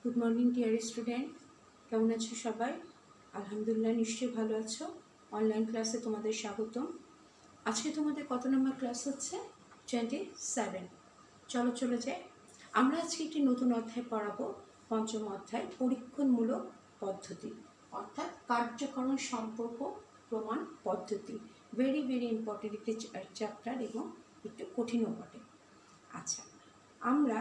Good morning dear student, কেমন আছো সবাই? আলহামদুলিল্লাহ, নিশ্চয়ই ভালো আছো। অনলাইন ক্লাসে তোমাদের স্বাগতম। আজকে তোমাদের কত নম্বর ক্লাস হচ্ছে? 27। চলো চলে যাই। আমরা আজকে একটি নতুন অধ্যায় পড়াবো, পঞ্চম অধ্যায় পরীক্ষণমূলক পদ্ধতি, অর্থাৎ কার্যকরণ সম্পর্ক প্রমাণ পদ্ধতি। ভেরি ভেরি ইম্পর্টেন্ট একটি চ্যাপ্টার এবং একটু কঠিনও বটে। আচ্ছা, আমরা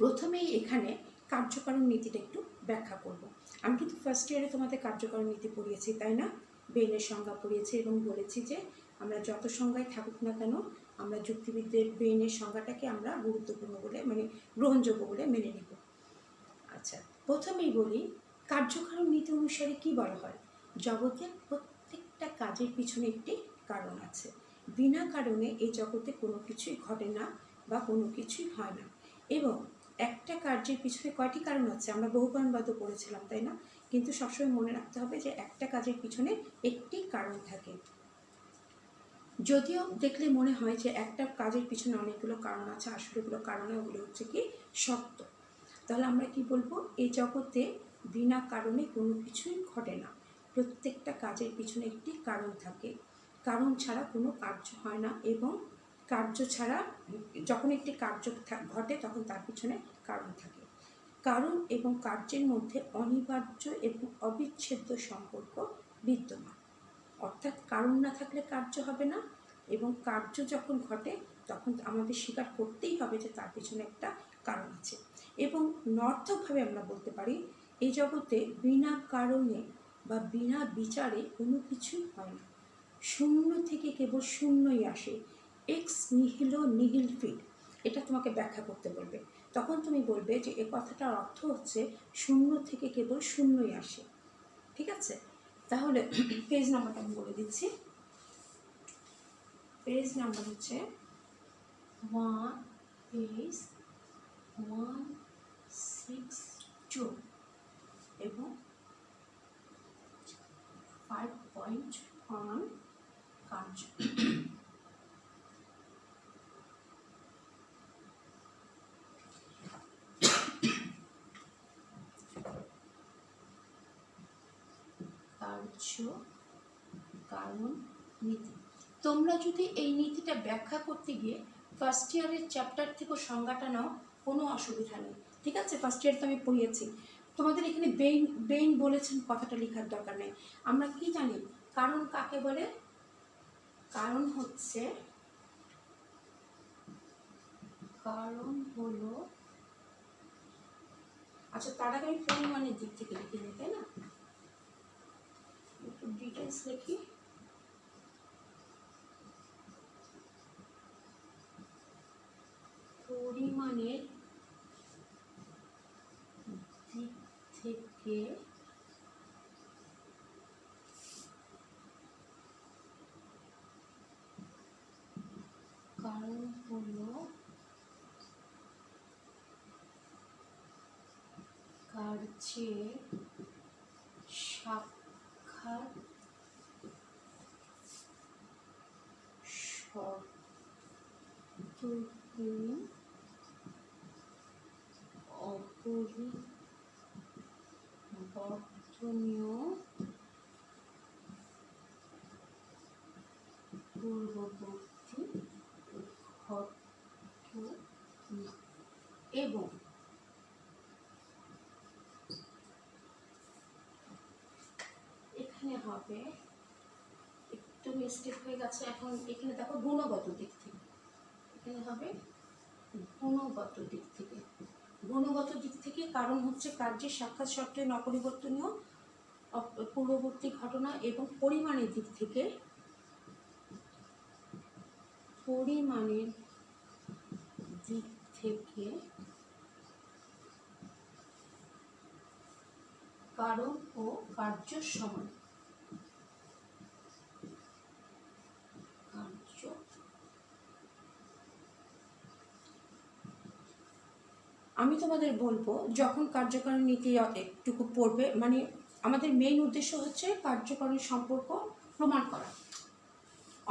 প্রথমেই এখানে কার্যকরণ নীতিটা একটু ব্যাখ্যা করব। আমি কিন্তু ফার্স্ট ইয়ারে তোমাদের কার্যকরণ নীতি পড়িয়েছি, তাই না? বেইনের সংজ্ঞা পড়িয়েছি এবং বলেছি যে আমরা যত সংজ্ঞায় থাকুক না কেন, আমরা যুক্তিবিদদের বেইনের সংজ্ঞাটাকে আমরা গুরুত্বপূর্ণ বলে, মানে গ্রহণযোগ্য বলে মেনে নেব। আচ্ছা, প্রথমেই বলি কার্যকরণ নীতি অনুসারে কি বলা হয়? জগতের প্রত্যেকটা কাজের পিছনে একটি কারণ আছে। বিনা কারণে এই জগতে কোনো কিছুই ঘটে না বা কোনো কিছুই হয় না। এবং একটা কার্যের পিছনে কয়টি কারণ আছে আমরা বহুকারণবাদও পড়েছিলাম, তাই না? কিন্তু সবসময় মনে রাখতে হবে যে একটা কাজের পিছনে একটি কারণ থাকে। যদিও দেখলে মনে হয় যে একটা কাজের পিছনে অনেকগুলো কারণ আছে, আসলে এগুলো কারণে ওগুলো হচ্ছে কি সত্য। তাহলে আমরা কি বলবো? এই জগতে বিনা কারণে কোনো কিছুই ঘটে না, প্রত্যেকটা কাজের পিছনে একটি কারণ থাকে। কারণ ছাড়া কোনো কার্য হয় না, এবং কার্য ছাড়া যখন একটি কার্য ঘটে তখন তার পিছনে কারণ থাকে। কারণ এবং কার্যের মধ্যে অনিবার্য এবং অবিচ্ছেদ্য সম্পর্ক বিদ্যমান। অর্থাৎ কারণ না থাকলে কার্য হবে না, এবং কার্য যখন ঘটে তখন আমাদের স্বীকার করতেই হবে যে তার পিছনে একটা কারণ আছে। এবং নর্থকভাবে আমরা বলতে পারি এই জগতে বিনা কারণে বা বিনা বিচারে কোনো কিছুই হয় না। শূন্য থেকে কেবল শূন্যই আসে। এক্স নিহিলো নিহিল ফিট, এটা তোমাকে ব্যাখ্যা করতে বলবে। তখন তুমি বলবে যে এ কথাটার অর্থ হচ্ছে শূন্য থেকে কেবল শূন্যই আসে। ঠিক আছে? তাহলে পেজ নাম্বারটা আমি বলে দিচ্ছি। পেজ নাম্বার হচ্ছে 162 এবং 5.1 কার্য। কার্য কারণ নীতি। তোমরা যদি এই নীতিটা ব্যাখ্যা করতে গিয়ে ফার্স্ট ইয়ারের চ্যাপ্টার থেকে সংজ্ঞাটা নাও, কোনো অসুবিধা নেই। ঠিক আছে? ফার্স্ট ইয়ার তো আমি পড়িয়েছি। তোমাদের এখানে বেইন বলেছেন, কথাটা লেখার দরকার নেই। আমরা কি জানি কারণ কাকে বলে? কারণ হচ্ছে, কারণ হলো, আচ্ছা তার আগে আমি পরিমাণের দিক থেকে লিখে নিই, তাই না? একটু ডিটেলস লিখি। পরিমাণের দিক থেকে কারণ হলো কার্যের সাক্ষাৎ শর্তহীন অপরিবর্তনীয় পূর্ববর্তী ঘটনা। এবং এখানে হবে একটু মিস্টেক হয়ে গেছে, এখন এখানে দেখো গুণগত দিক থেকে, এখানে হবে গুণগত দিক থেকে। গুণগত দিক থেকে কারণ হচ্ছে কার্যের সাক্ষাৎ শর্তের অপরিবর্তনীয় পূর্ববর্তী ঘটনা। এবং পরিমাণের দিক থেকে, পরিমাণের দিক থেকে কারণ ও কার্য সমান। আমি তোমাদের বলবো যখন কার্যকরণ নীতি একটুকু পড়বে, মানে আমাদের মেইন উদ্দেশ্য হচ্ছে কার্যকরণ সম্পর্ক প্রমাণ করা।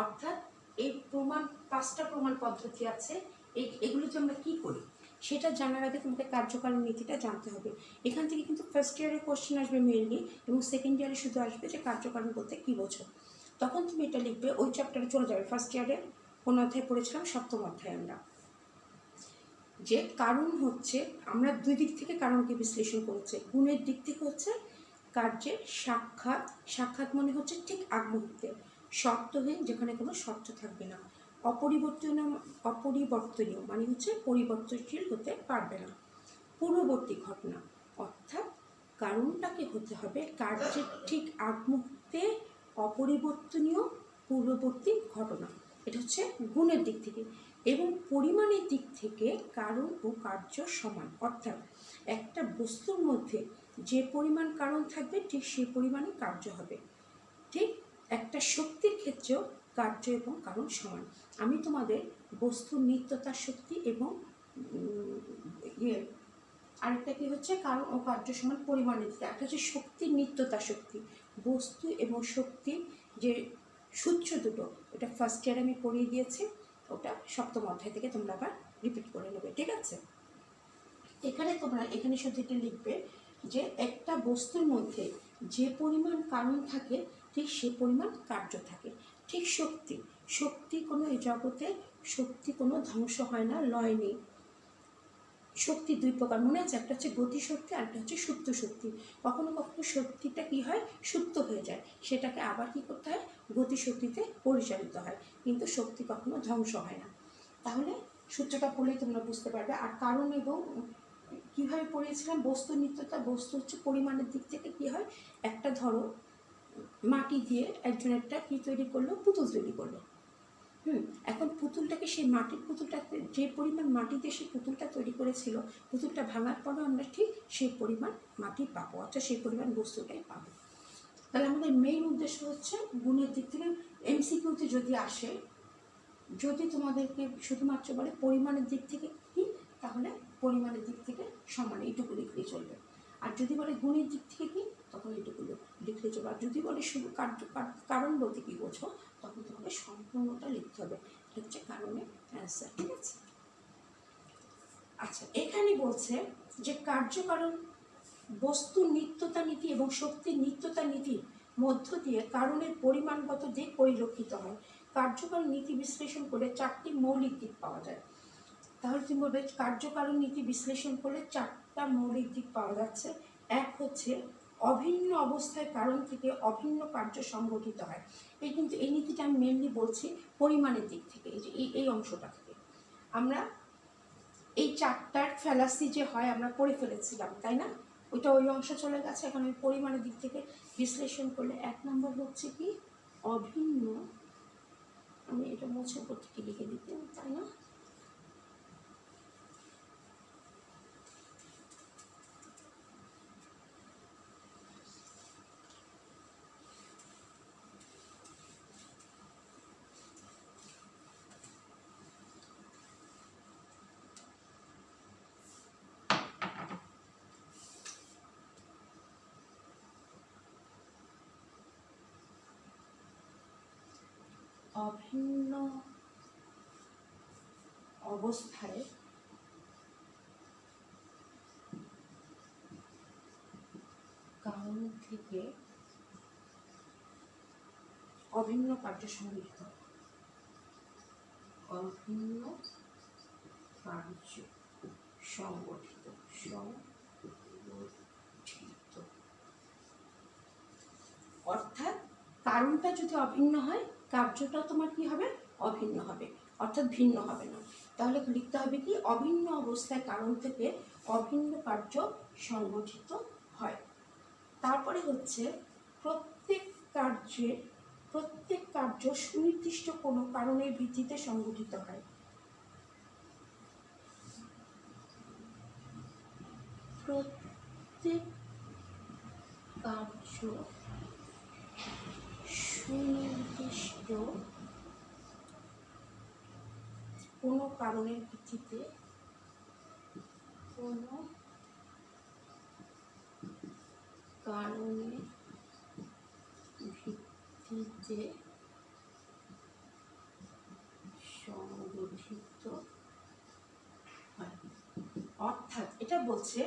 অর্থাৎ এই প্রমাণ, 5টা প্রমাণ পদ্ধতি আছে। এগুলো যে আমরা কি করি, সেটা জানার আগে তোমাকে কার্যকারণ নীতিটা জানতে হবে। এখান থেকে কিন্তু ফার্স্ট ইয়ারের কোশ্চেন আসবে মেনলি, এবং সেকেন্ড ইয়ারে শুধু আসবে যে কার্যকারণ বলতে কী বোঝো। তখন তুমি এটা লিখবে, ওই চ্যাপ্টারে চলে যাবে। ফার্স্ট ইয়ারে কোন অধ্যায় পড়েছিলাম? সপ্তম অধ্যায় আমরা। যে কারণ হচ্ছে, আমরা দুই দিক থেকে কারণকে বিশ্লেষণ করেছে। গুণের দিক থেকে হচ্ছে কার্যের সাক্ষাৎ, সাক্ষাৎ মানে হচ্ছে ঠিক আগ মুহূর্তে, শর্তহীন যেখানে কোনো শর্ত থাকবে না। অপরিবর্তনীয় মানে হচ্ছে পরিবর্তনশীল হতে পারবে না। পূর্ববর্তী ঘটনা, অর্থাৎ কারণটাকে হতে হবে কার্যের ঠিক আগ মুহূর্তে অপরিবর্তনীয় পূর্ববর্তী ঘটনা। এটা হচ্ছে গুণের দিক থেকে। এবং পরিমাণের দিক থেকে কারণ ও কার্য সমান, অর্থাৎ একটা বস্তুর মধ্যে যে পরিমাণ কারণ থাকবে ঠিক সেই পরিমাণে কার্য হবে। ঠিক একটা শক্তির ক্ষেত্রেও কার্য এবং কারণ সমান। আমি তোমাদের বস্তুর নিত্যতার শক্তি এবং আরেকটা কি হচ্ছে কারণ ও কার্য সমান পরিমাণের দিকে, একটা হচ্ছে শক্তির নিত্যতার শক্তি, বস্তু এবং শক্তি যে সূত্র দুটো, ওটা ফার্স্ট ইয়ারে আমি পড়িয়ে দিয়েছি, ওটা সপ্তম অধ্যায় থেকে তোমরা আবার রিপিট করে নেবে, ঠিক আছে? এখানে শুধু এটা লিখবে যে একটা বস্তুর মধ্যে যে পরিমাণ কারণ থাকে ঠিক সে পরিমাণ কার্য থাকে। ঠিক শক্তি কোনো এই জগতে শক্তি কোনো ধ্বংস হয় না, লয় নেই। শক্তি দুই প্রকার মনে আছে, একটা হচ্ছে গতি শক্তি আর একটা হচ্ছে সুপ্ত শক্তি। কখনো কখনো শক্তিটা কি হয়, সুপ্ত হয়ে যায়, সেটাকে আবার কি করতে হয়, গতি শক্তিতে পরিচালিত হয়, কিন্তু শক্তি কখনো ধ্বংস হয় না। তাহলে সূত্রটা পড়লেই তোমরা বুঝতে পারবে। আর কারণ এবং কীভাবে পড়িয়েছিলাম, বস্তু নিত্যতা, বস্তু হচ্ছে পরিমাণের দিক থেকে কি হয়, একটা ধরো মাটি দিয়ে একজন একটা কি তৈরি করলো, পুতুল তৈরি করলো। এখন পুতুলটাকে, সেই মাটির পুতুলটাকে যে পরিমাণ মাটি দিয়ে সেই পুতুলটা তৈরি করেছিল, পুতুলটা ভাঙার পরেও আমরা ঠিক সেই পরিমাণ মাটি পাবো, অর্থাৎ সেই পরিমাণ বস্তুটাই পাবো। তাহলে আমাদের মেইন উদ্দেশ্য হচ্ছে গুণের দিক থেকে এমসিকিউতে যদি আসে, যদি তোমাদেরকে শুধুমাত্র বলে পরিমাণের দিক থেকে কি, তাহলে পরিমাণের দিক থেকে সমান এইটুকু লিখলেই চলবে। আর যদি বলে গুণের দিক থেকে কি, তখন এইটুকু লিখলে চলবে। আর যদি বলে শুধু কারণ বলতে কি বোঝো, তখন তোমাকে সম্পূর্ণটা লিখতে হবে। এটা হচ্ছে কারণের অ্যান্সার, ঠিক আছে? আচ্ছা, এখানে বলছে যে কার্যকারণ বস্তুর নিত্যতা নীতি এবং শক্তির নিত্যতা নীতির মধ্য দিয়ে কারণের পরিমাণগত দিক পরিলক্ষিত হয়। কার্যকারণ নীতি বিশ্লেষণ করে 4টি মৌলিক দিক পাওয়া যায়। তাহলে তুমি বলবে কার্যকারণ নীতি বিশ্লেষণ করলে 4টা মৌলিক দিক পাওয়া যাচ্ছে। এক হচ্ছে অভিন্ন অবস্থায় কারণ থেকে অভিন্ন কার্য সংগঠিত হয়। এই নীতিটা আমি মেনলি বলছি পরিমাণের দিক থেকে, এই অংশটা থেকে। আমরা এই 4টার ফ্যালাসি যে হয় আমরা পড়ে ফেলেছিলাম, তাই না? ওইটা ওই অংশ চলে গেছে। এখন আমি পরিমাণের দিক থেকে বিশ্লেষণ করলে 1 নম্বর হচ্ছে কি অভিন্ন, আমি এটা মুছে করতে কি লিখে দিতে, তাই না? অভিন্ন অবস্থায় কারণ থেকে অভিন্ন কার্য সংগঠিত, অভিন্ন কার্য সংগঠিত অর্থাৎ কারণটা যদি অভিন্ন হয়, কার্যটা তোমার কি হবে, অভিন্ন হবে, অর্থাৎ ভিন্ন হবে না। তাহলে লিখতে হবে কি অভিন্ন অবস্থায় কারণ থেকে অভিন্ন কার্য সংগঠিত হয়। তারপরে হচ্ছে প্রত্যেক কার্য সুনির্দিষ্ট কোনো কারণের ভিত্তিতে সংগঠিত হয়। প্রত্যেক কার্য সুনির্দিষ্ট কোনো কারণের ভিত্তিতে সংগঠিত হয়। অর্থাৎ এটা বলছে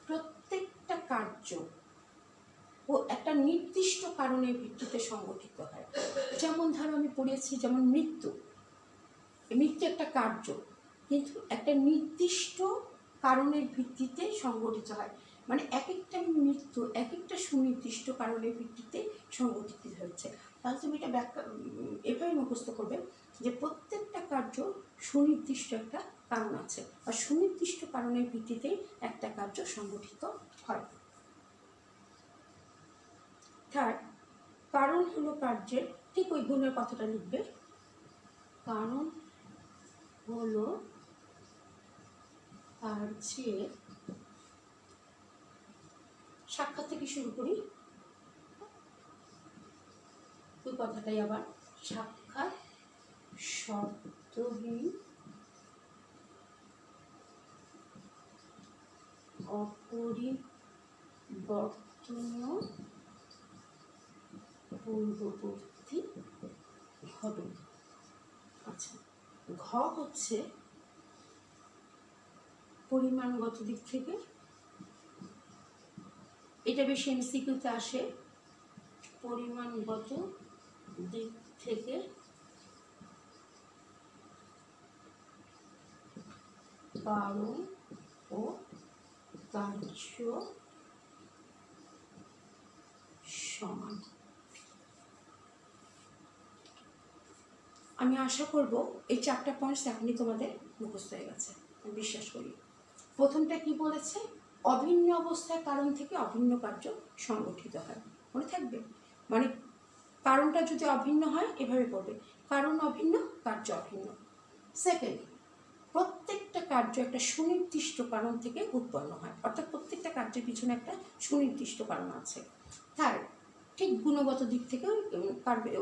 প্রত্যেকটা কার্য ও একটা নির্দিষ্ট কারণের ভিত্তিতে সংগঠিত হয়। যেমন ধরো আমি পড়েছি, যেমন মৃত্যু একটা কার্য, কিন্তু একটা নির্দিষ্ট কারণের ভিত্তিতে সংগঠিত হয়। মানে এক একটা মৃত্যু এক একটা সুনির্দিষ্ট কারণের ভিত্তিতে সংগঠিত হচ্ছে। তাহলে তুমি এটা ব্যাখ্যা এভাবে মুখস্থ করবে যে প্রত্যেকটা কার্য সুনির্দিষ্ট একটা কারণ আছে, আর সুনির্দিষ্ট কারণের ভিত্তিতে একটা কার্য সংগঠিত হয়। থার্ড, কারণ হলো কার্যের, ঠিক ওই গুণের কথাটা লিখবে, কারণ হলো কার্যের, সাক্ষাৎ থেকে শুরু করি, ওই কথাটাই আবার, সাক্ষাৎ শব্দহীন অপরিবর্তনীয় পূর্ববর্তী হবে। আচ্ছা, ঘ হচ্ছে পরিমাণগত দিক থেকে, এটা বেশি এমসিকিউতে আসে, পরিমাণগত দিক থেকে কারণ ও কার্য সমান। আমি আশা করব এই 4টা পয়েন্টস এখনই তোমাদের মুখস্থ হয়ে গেছে, আমি বিশ্বাস করি। প্রথমটা কি বলেছে, অভিন্ন অবস্থায় কারণ থেকে অভিন্ন কার্য সংগঠিত হয়, মনে থাকবে। মানে কারণটা যদি অভিন্ন হয় এভাবে পড়বে, কারণ অভিন্ন কার্য অভিন্ন। সেকেন্ড, প্রত্যেকটা কার্য একটা সুনির্দিষ্ট কারণ থেকে উৎপন্ন হয়, অর্থাৎ প্রত্যেকটা কার্যের পিছনে একটা সুনির্দিষ্ট কারণ আছে। থার্ড, ঠিক গুণগত দিক থেকে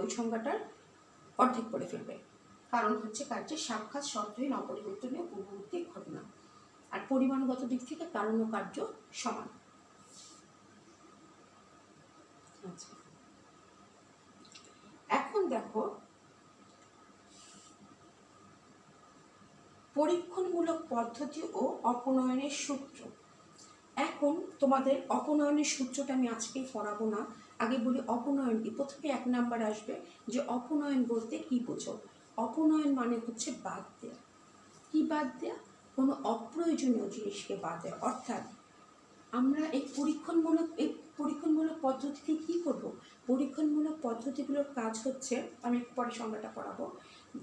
ওই সংজ্ঞাটার অর্ধেক করে ফেলবে, কারণ হচ্ছে কার্যের সাক্ষাৎ শর্তহীন অপরিবর্তনীয় পূর্ববর্তী ঘটনা, আর পরিমাণগত দিক থেকে কারণ ও কার্য সমান। আচ্ছা, এখন দেখো পরীক্ষণমূলক পদ্ধতি ও অপনয়নের সূত্র। এখন তোমাদের অপনয়নের সূত্রটা আমি আজকেই পড়াবো না, আগে বলি অপনয়ন কি। প্রথমে 1 নাম্বার আসবে যে অপনয়ন বলতে কি বোঝো। অপনয়ন মানে হচ্ছে বাদ দেয়া। কি বাদ দেয়া? কোনো অপ্রয়োজনীয় জিনিসকে বাদ দেয়া। অর্থাৎ আমরা এই পরীক্ষণমূলক পদ্ধতিতে কি করব? পরীক্ষণমূলক পদ্ধতিগুলোর কাজ হচ্ছে, আমি পরে সংজ্ঞাটা পড়াবো,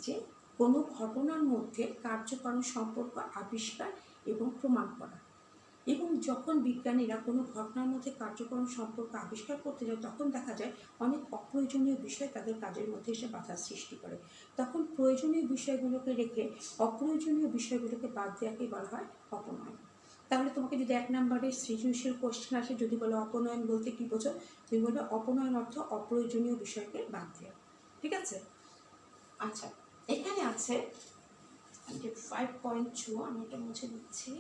যে কোনো ঘটনার মধ্যে কার্যকারণ সম্পর্ক আবিষ্কার এবং প্রমাণ করা। এবং যখন বিজ্ঞানীরা কোনো ঘটনার মধ্যে কার্যকরণ সম্পর্ক আবিষ্কার করতে যায়, তখন দেখা যায় অনেক অপ্রয়োজনীয় বিষয় তাদের কাজের মধ্যে এসে বাধার সৃষ্টি করে। তখন প্রয়োজনীয় বিষয়গুলোকে রেখে অপ্রয়োজনীয় বিষয়গুলোকে বাদ দেওয়াকে বলা হয় অপনয়ন। তাহলে তোমাকে যদি 1 নম্বরের সৃজনশীল কোশ্চেন আসে, যদি বলো অপনয়ন বলতে কি বোঝো, তুমি বলবে অপনয়ন অর্থ অপ্রয়োজনীয় বিষয়কে বাদ দেওয়া। ঠিক আছে? আচ্ছা, এখানে আছে 5.2, আমি এটা মুছে দিচ্ছি।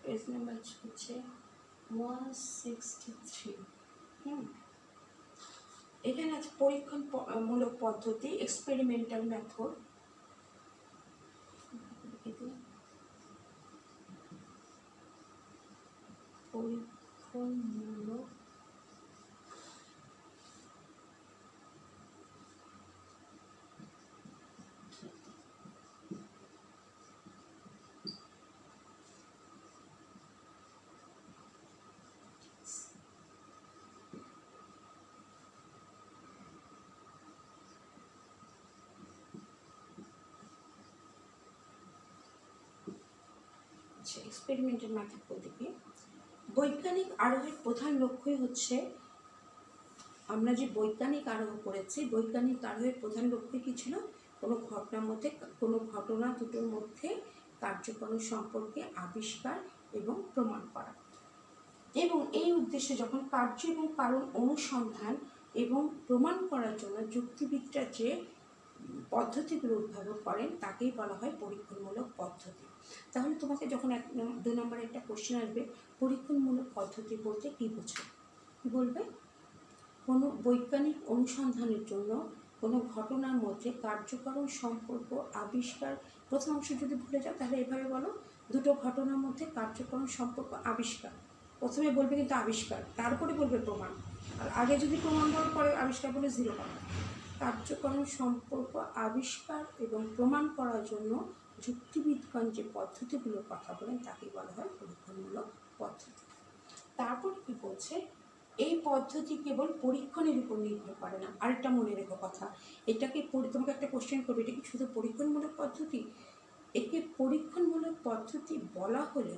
পেজ নাম্বার হচ্ছে 163। এখানে আছে পরীক্ষণমূলক পদ্ধতি, এক্সপেরিমেন্টাল মেথড। পরীক্ষণমূলক এক্সপেরিমেন্টাল মেথড বলতে কি, বৈজ্ঞানিক আরোহের প্রধান লক্ষ্যই হচ্ছে, আমরা যে বৈজ্ঞানিক আরোহ করেছি, বৈজ্ঞানিক আরোহের প্রধান লক্ষ্য কি ছিল? কোনো ঘটনার মধ্যে কোনো ঘটনা দুটোর মধ্যে কার্যকরণ সম্পর্কে আবিষ্কার এবং প্রমাণ করা। এবং এই উদ্দেশ্যে যখন কার্য এবং কারণ অনুসন্ধান এবং প্রমাণ করার জন্য যুক্তিবিদরা যে পদ্ধতিগুলো উদ্ভাবন করেন তাকেই বলা হয় পরীক্ষণমূলক পদ্ধতি। তাহলে তোমাকে যখন 2 নম্বরে একটা কোশ্চেন আসবে, পরীক্ষণমূলক পদ্ধতি বলতে কী বোঝো? কী বলবে? কোনো বৈজ্ঞানিক অনুসন্ধানের জন্য কোনো ঘটনার মধ্যে কার্যকরণ সম্পর্ক আবিষ্কার। প্রথম অংশ যদি ভুলে যাও তাহলে এভাবে বলো, দুটো ঘটনার মধ্যে কার্যকরণ সম্পর্ক আবিষ্কার। প্রথমে বলবে কিন্তু আবিষ্কার, তারপরে বলবে প্রমাণ। আর আগে যদি প্রমাণ বলার পরে আবিষ্কার বলে 0 পাবে। কার্যকরণ সম্পর্ক আবিষ্কার এবং প্রমাণ করার জন্য যুক্তিবিদগণ যে পদ্ধতিগুলোর কথা বলেন তাকেই বলা হয় পরীক্ষণমূলক পদ্ধতি। তারপর কি বলছে, এই পদ্ধতি কেবল পরীক্ষণের উপর নির্ভর করে না। আরেকটা মনে রেখো কথা, এটাকে তোমাকে একটা কোশ্চেন করবে, এটা কি শুধু পরীক্ষণমূলক পদ্ধতি? একে পরীক্ষণমূলক পদ্ধতি বলা হলে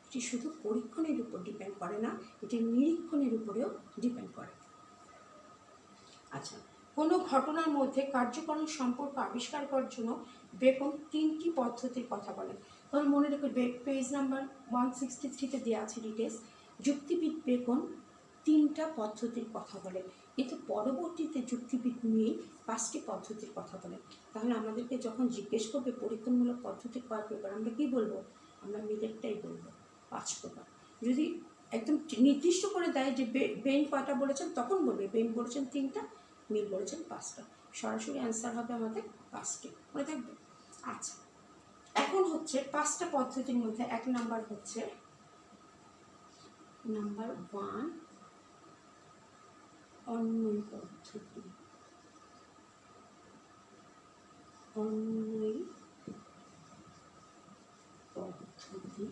এটি শুধু পরীক্ষণের উপর ডিপেন্ড করে না, এটি নিরীক্ষণের উপরেও ডিপেন্ড করে। আচ্ছা, কোনো ঘটনার মধ্যে কার্যকরণ সম্পর্ক আবিষ্কার করার জন্য বেকন 3টি পদ্ধতির কথা বলেন। তাহলে মনে রেখো, পেজ নাম্বার 163-তে দেওয়া আছে ডিটেলস। যুক্তিবিদ বেকন 3টা পদ্ধতির কথা বলেন, কিন্তু পরবর্তীতে যুক্তিবিদ মিল 5টি পদ্ধতির কথা বলেন। তাহলে আমাদেরকে যখন জিজ্ঞেস করবে পরীক্ষণমূলক পদ্ধতি কয় প্রকার, আমরা কী বলবো? আমরা মিলেরটাই বলবো, 5 প্রকার। যদি একদম নির্দিষ্ট করে দেয় যে বেইন কয়টা বলেছেন, তখন বলবে বেইন বলেছেন 3টা, মিল বলেছেন 5টা। সরাসরি অ্যান্সার হবে আমাদের 5টি, মনে থাকবে। আচ্ছা, এখন হচ্ছে 5টা পদ্ধতির মধ্যে 1 নাম্বার হচ্ছে নাম্বার 1 অন্বয়ী পদ্ধতি। অন্বয়ী পদ্ধতি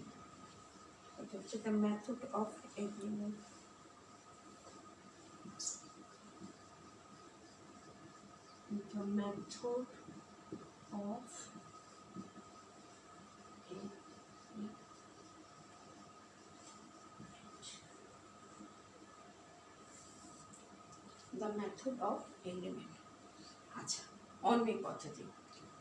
এটা হচ্ছে the method of agreement. The method of agreement. আচ্ছা, অন্বয়ী পদ্ধতি।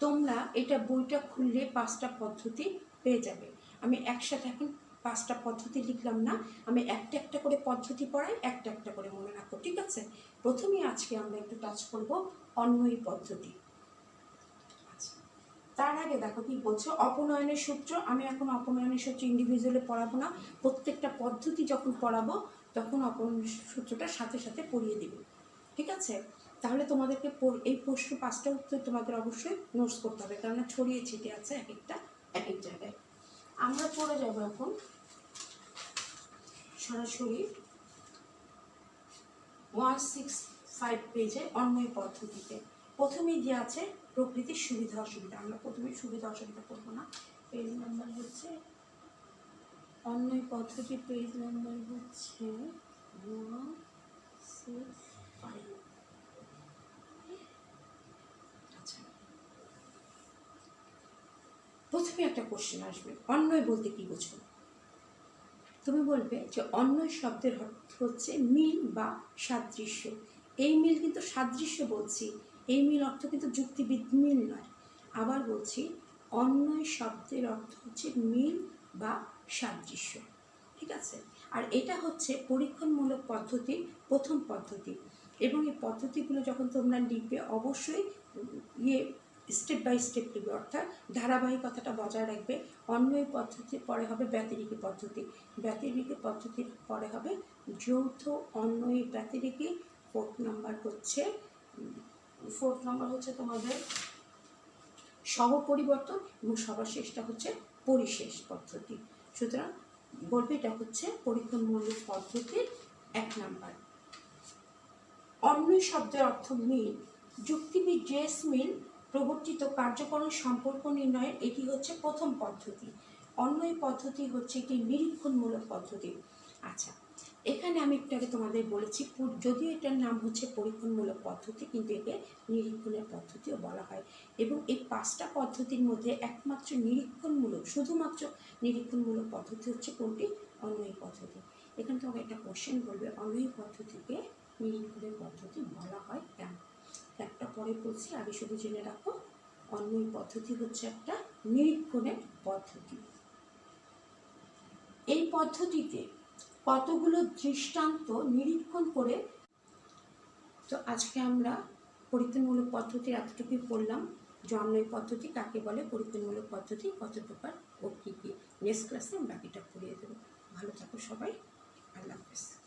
তোমরা এটা বইটা খুললে 5টা পদ্ধতি পেয়ে যাবে। আমি একসাথে এখন 5টা পদ্ধতি লিখলাম না, আমি একটা একটা করে পদ্ধতি পড়াই, একটা একটা করে মনে রাখো, ঠিক আছে? প্রথমেই আজকে আমরা একটু টাচ করব অন্বয়ী পদ্ধতি। তার আগে দেখো কি বলছে, অপনয়নের সূত্র। আমি এখন অপনয়নের সূত্র ইন্ডিভিজুয়ালি পড়াবো না, প্রত্যেকটা পদ্ধতি যখন পড়াবো তখন অপনয়নের সূত্রটা সাথে সাথে পড়িয়ে দিব, ঠিক আছে? তাহলে তোমাদেরকে এই প্রশ্ন 5টা উত্তর তোমাদের অবশ্যই নোটস করতে হবে, কেননা ছড়িয়ে ছিটিয়ে আছে এক একটা এক এক জায়গায়। আমরা পড়ে যাবো এখন সরাসরি 165 পেজে অন্বয়ী পদ্ধতিতে। প্রথমেই দেওয়া আছে প্রকৃতির সুবিধা অসুবিধা। আমরা প্রথমে সুবিধা অসুবিধা করবো না। পেজ নাম্বার হচ্ছে অন্বয়ী পদ্ধতি, পেজ নাম্বার হচ্ছে 165। আচ্ছা, প্রথমে একটা কোশ্চেন আসবে, অন্বয় বলতে কি বোঝো? তুমি বলবে যে অন্বয় শব্দের অর্থ হচ্ছে মিল বা সাদৃশ্য। এই মিল কিন্তু সাদৃশ্য বলছি, এই মিল অর্থ কিন্তু যুক্তিবিদ মিল নয়। আবার বলছি, অন্বয় শব্দের অর্থ হচ্ছে মিল বা সাদৃশ্য, ঠিক আছে? আর এটা হচ্ছে পরীক্ষণমূলক পদ্ধতির প্রথম পদ্ধতি। এবং এই পদ্ধতিগুলো যখন তোমরা লিখবে অবশ্যই স্টেপ বাই স্টেপ লিখবে, অর্থাৎ ধারাবাহিকতাটা বজায় রাখবে। অন্বয়ী পদ্ধতির পরে হবে ব্যতিরেকি পদ্ধতি, ব্যতিরেকি পদ্ধতির পরে হবে যৌথ অন্বয়ী ব্যতিরেকি। 4th নাম্বার হচ্ছে তোমাদের সহপরিবর্তন, এবং সবার শেষটা হচ্ছে পরিশেষ পদ্ধতি। সুতরাং বলবে এটা হচ্ছে পরীক্ষণমূলক পদ্ধতির 1 নাম্বার। অন্বয়ী শব্দের অর্থ মিল। যুক্তিবিদ জেস মিল প্রবর্তিত কার্যকরণ সম্পর্ক নির্ণয়ের এটি হচ্ছে প্রথম পদ্ধতি। অন্বয়ী পদ্ধতি হচ্ছে একটি নিরীক্ষণমূলক পদ্ধতি। আচ্ছা, এখানে আমি একটু আগে তোমাদের বলেছি, যদিও এটার নাম হচ্ছে পরীক্ষণমূলক পদ্ধতি, কিন্তু একে নিরীক্ষণের পদ্ধতিও বলা হয়। এবং এই 5টা পদ্ধতির মধ্যে একমাত্র নিরীক্ষণমূলক, শুধুমাত্র নিরীক্ষণমূলক পদ্ধতি হচ্ছে কোনটি? অন্বয়ী পদ্ধতি। এখানে তোমাকে একটা কোশ্চেন বলবে, অন্বয়ী পদ্ধতিকে নিরীক্ষণের পদ্ধতি বলা হয় কেন? একটা পরে বলছি, আগে শুধু জেনে রাখো অন্বয়ী পদ্ধতি হচ্ছে একটা নিরীক্ষণের পদ্ধতি। এই পদ্ধতিতে কতগুলো দৃষ্টান্ত নিরীক্ষণ করে, তো আজকে আমরা পরীক্ষণমূলক পদ্ধতির এতটুকুই পড়লাম যে অন্বয়ী পদ্ধতি কাকে বলে, পরীক্ষণমূলক পদ্ধতি কত প্রকার ও কী কী। নেক্সট ক্লাসে আমি বাকিটা পড়িয়ে দেবো। ভালো থাকো সবাই, আল্লাহ হাফেজ।